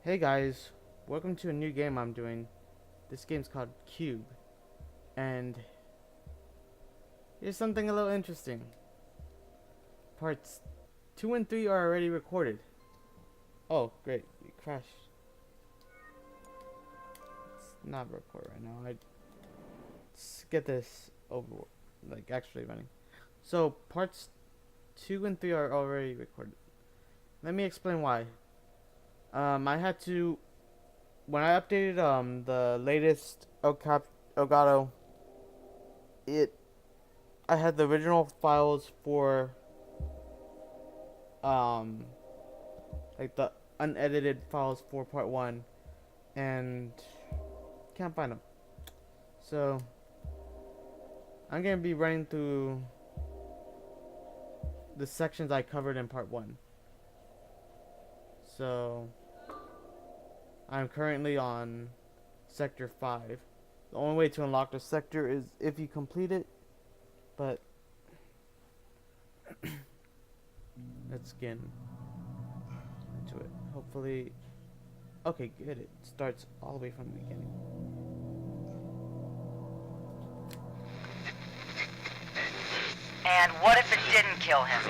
Hey guys, welcome to a new game I'm doing. This game's called Cube, and here's something a little interesting. Parts 2 and 3 are already recorded. Oh, great, it crashed. It's not record right now. Let's get this over, like actually running. So, parts 2 and 3 are already recorded. Let me explain why. I had to, when I updated the latest Elgato, it I had the original files for um like the unedited files for part 1 and can't find them. So I'm going to be running through the sections I covered in part 1. So I'm currently on sector 5. The only way to unlock the sector is if you complete it, but let's get into it. Hopefully, okay, good. It starts all the way from the beginning. And what if it didn't kill him?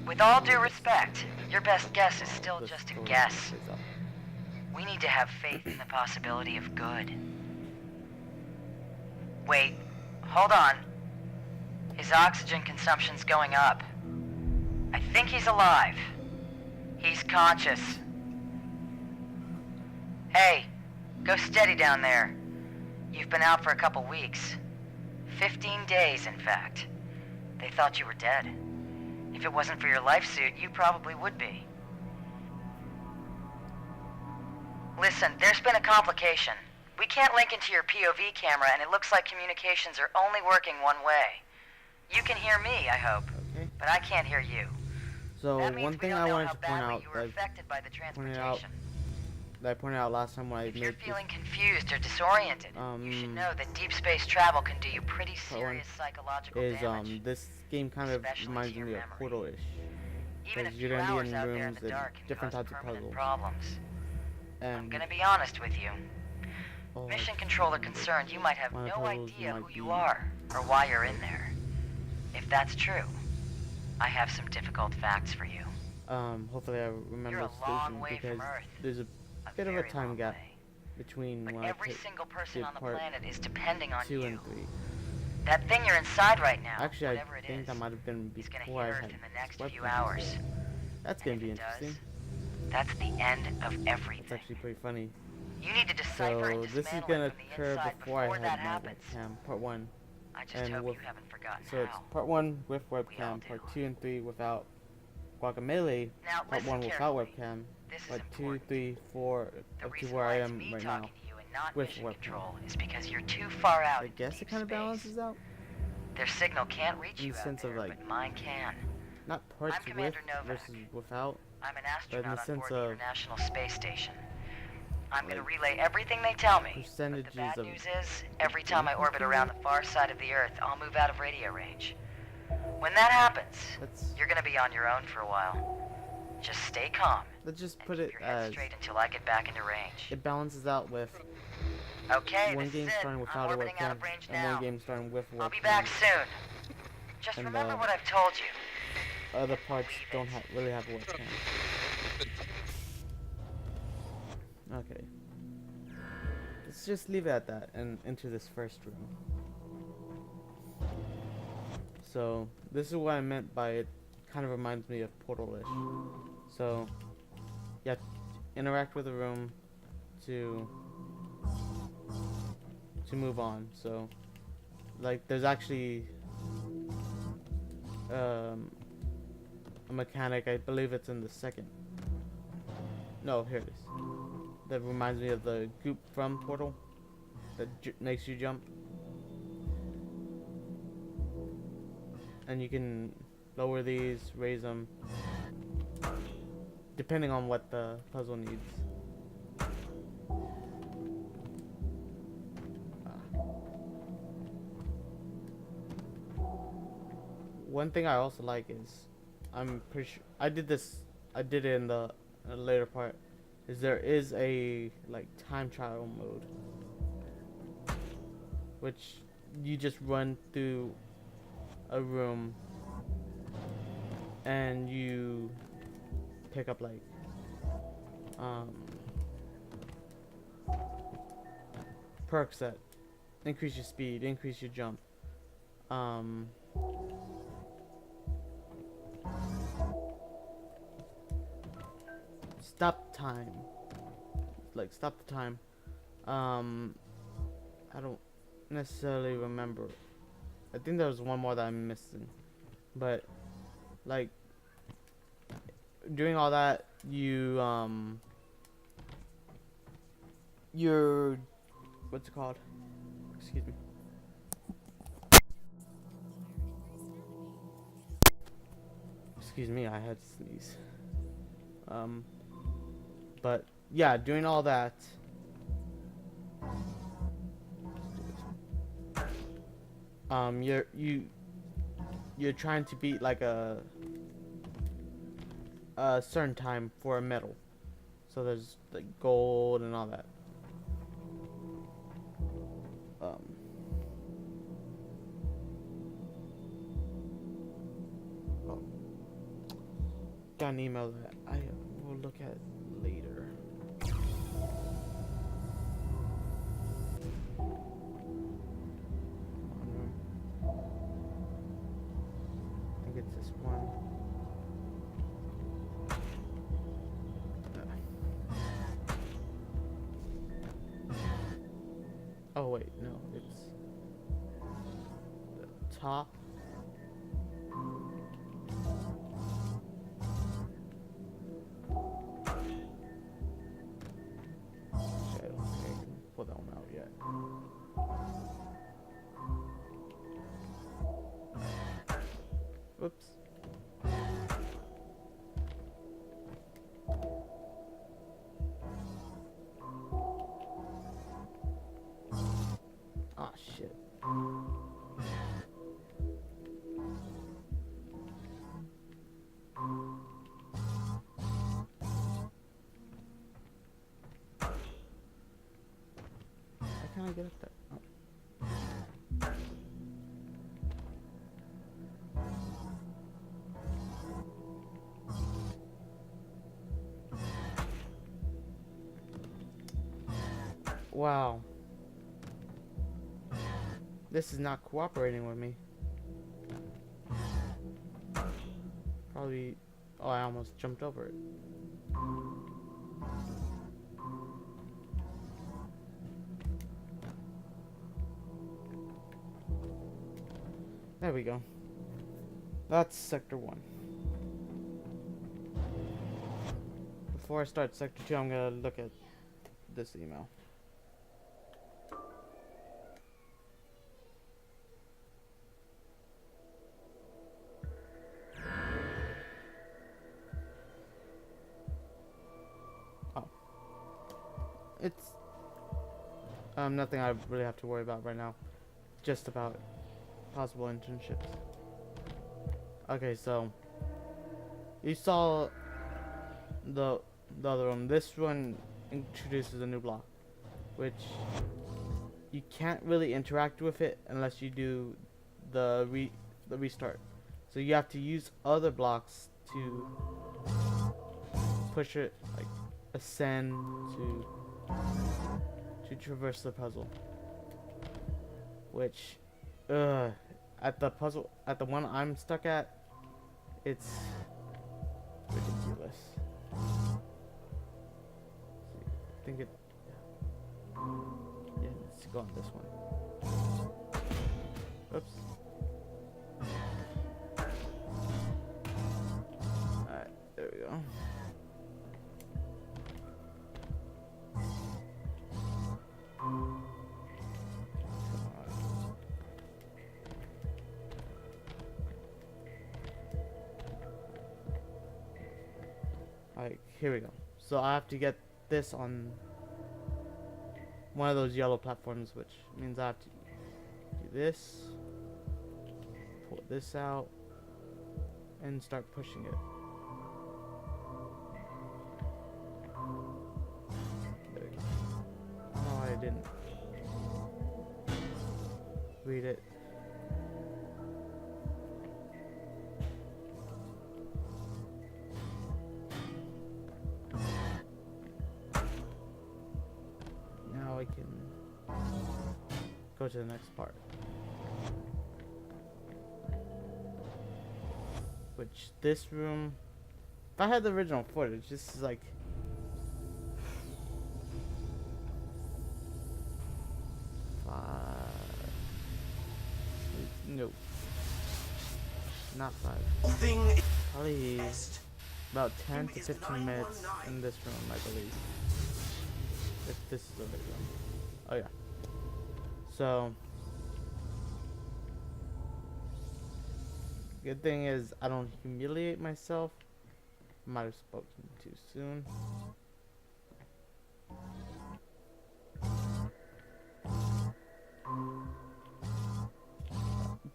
With all due respect, your best guess is still just a guess. We need to have faith in the possibility of good. Wait, hold on. His oxygen consumption's going up. I think he's alive. He's conscious. Hey, go steady down there. You've been out for a couple weeks. 15 days, in fact. They thought you were dead. If it wasn't for your life suit, you probably would be. Listen, there's been a complication. We can't link into your POV camera, and it looks like communications are only working one way. You can hear me, I hope, Okay. but I can't hear you. So That means one we thing don't I know wanted how to point badly out you were affected by the transportation. that I pointed out last time when I If made you're this feeling confused or disoriented, you should know that deep space travel can do you pretty serious psychological damage. this game kind of especially reminds to your me of memory. Portal-ish. Even a Because you're few gonna be hours in out there in rooms the and dark can different cause types of permanent puzzles. problems. I'm And gonna be honest with you. oh, Mission controller concerned you might have one of the no puzzles idea who might you be- are or why you're in there. If that's true, I have some difficult facts for you. hopefully I remember You're the a long solution way because from Earth. there's a A bit of a very time long gap way. between But when I every single person did on the part planet is depending on 2 you. and 3. That thing you're inside right now, Actually, I whatever it think is, that might have been is gonna before hit I Earth had in the next this few webcam. hours. That's And gonna if be it does, interesting. that's the end of everything. That's actually pretty funny. You need to decipher and So this is dismantle gonna it from the occur inside before I before had that my happens. webcam, part 1. I just And hope with, you haven't forgotten so it's how. part 1 with We all webcam, do. part 2 and 3 without Guacamole, Now part listen 1 without carefully. webcam, This is part 2, important. 3, 4, The up to reason where why I it's am me right talking now. to you and not with mission webcam. control is because you're too far out I in guess deep it kind of space. balances out. Their signal can't reach In you the out sense of, there, like, but mine can. Not parts I'm with Commander Novak. versus without. I'm an But in the astronaut on sense board the of, International Space Station. I'm going to like, relay everything they tell me. But the percentages bad of news is, every time I orbit around the far side of the Earth, I'll move out of radio range. When that happens, Let's you're going to be on your own for a while. Just stay calm just and put keep it your head as straight until I get back into range. it balances out with Okay, one this game is it. starting I'm without a orbiting out webcam of range and now. one game starting with I'll be webcam. back soon. Just And, remember what I've told you. Other parts don't really have a webcam. Okay. Let's just leave it at that and enter this first room. So, this is what I meant by it kind of reminds me of Portal-ish. So, you have to interact with the room to move on. So, like, there's actually a mechanic, I believe it's in the second. No, here it is. That reminds me of the goop from Portal that makes you jump. And you can lower these, raise them, depending on what the puzzle needs. One thing I also like is, I'm pretty sure I did it in the in a later part, is there is a like time trial mode, which you just run through a room and you pick up like um, perks that increase your speed, increase your jump. Um, stop time, like stop the time. Um, I don't necessarily remember. I think there was one more that I'm missing, but like doing all that, you're what's it called? Excuse me. Excuse me, I had to sneeze. Um, but yeah, doing all that. You're trying to beat like a certain time for a medal. So there's like gold and all that. Um, oh, got an email that I will look at later. I think it's this one. Oh wait, no, it's the top. Shit, I don't think I can pull that one out yet. Oops. Ah, shit. Why can't I get up there? Oh. Wow. This is not cooperating with me. Probably. Oh, I almost jumped over it. There we go. That's Sector 1. Before I start Sector 2, I'm gonna look at this email. Oh. It's nothing I really have to worry about right now. Just about possible internships. Okay, so you saw the other one. This one introduces a new block, which you can't really interact with it unless you do the restart. So you have to use other blocks to push it, like ascend to traverse the puzzle. Which, at the one I'm stuck at, it's ridiculous. I think it. Yeah, let's go on this one. Oops. Alright, there we go. Alright, here we go. So I have to get this on one of those yellow platforms, which means I have to do this, pull this out, and start pushing it. didn't read it. Now I can go to the next part. Which this room, if I had the original footage, this is like no, not 5. Probably about 10 to 15 minutes in this room, I believe. If this is the right room. Oh yeah. So good thing is I don't humiliate myself. Might have spoken too soon.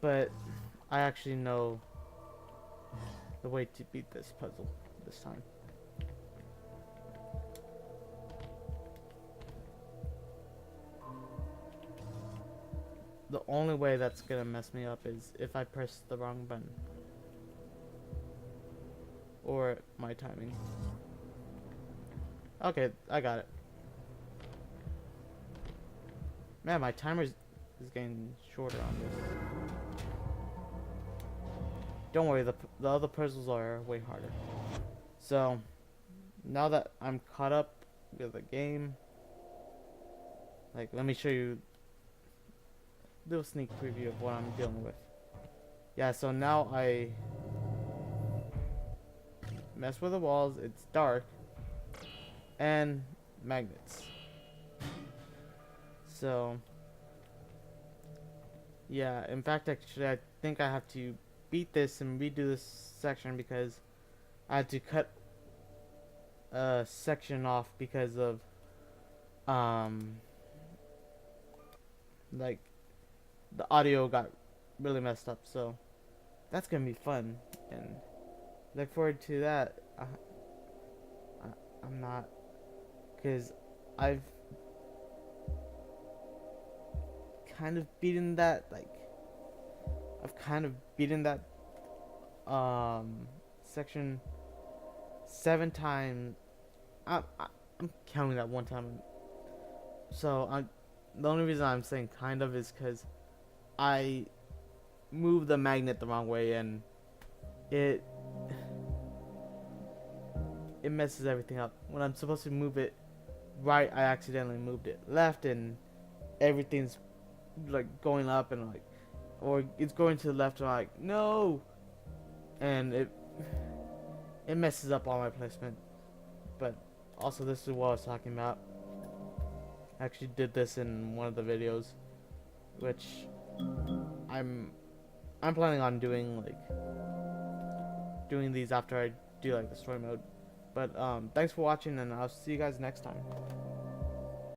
But I actually know the way to beat this puzzle this time. The only way that's gonna mess me up is if I press the wrong button. Or my timing. Okay, I got it. Man, my timer is getting shorter on this. Don't worry, the other puzzles are way harder. So, now that I'm caught up with the game, like, let me show you a little sneak preview of what I'm dealing with. Yeah, so now I mess with the walls, it's dark, and magnets. So, yeah, in fact, actually, I think I have to beat this and redo this section because I had to cut a section off because of, like, the audio got really messed up. So, that's gonna be fun, and look forward to that. I'm not, because I've kind of beaten that, like, I've kind of beaten that section 7 times. I'm counting that one time. So the only reason I'm saying kind of is because I moved the magnet the wrong way and it messes everything up. When I'm supposed to move it right, I accidentally moved it left, and everything's like going up and like, or it's going to the left and I'm like, no, and it messes up all my placement. But also, this is what I was talking about. I actually did this in one of the videos, which I'm planning on doing, like doing these after I do like the story mode. But thanks for watching, and I'll see you guys next time.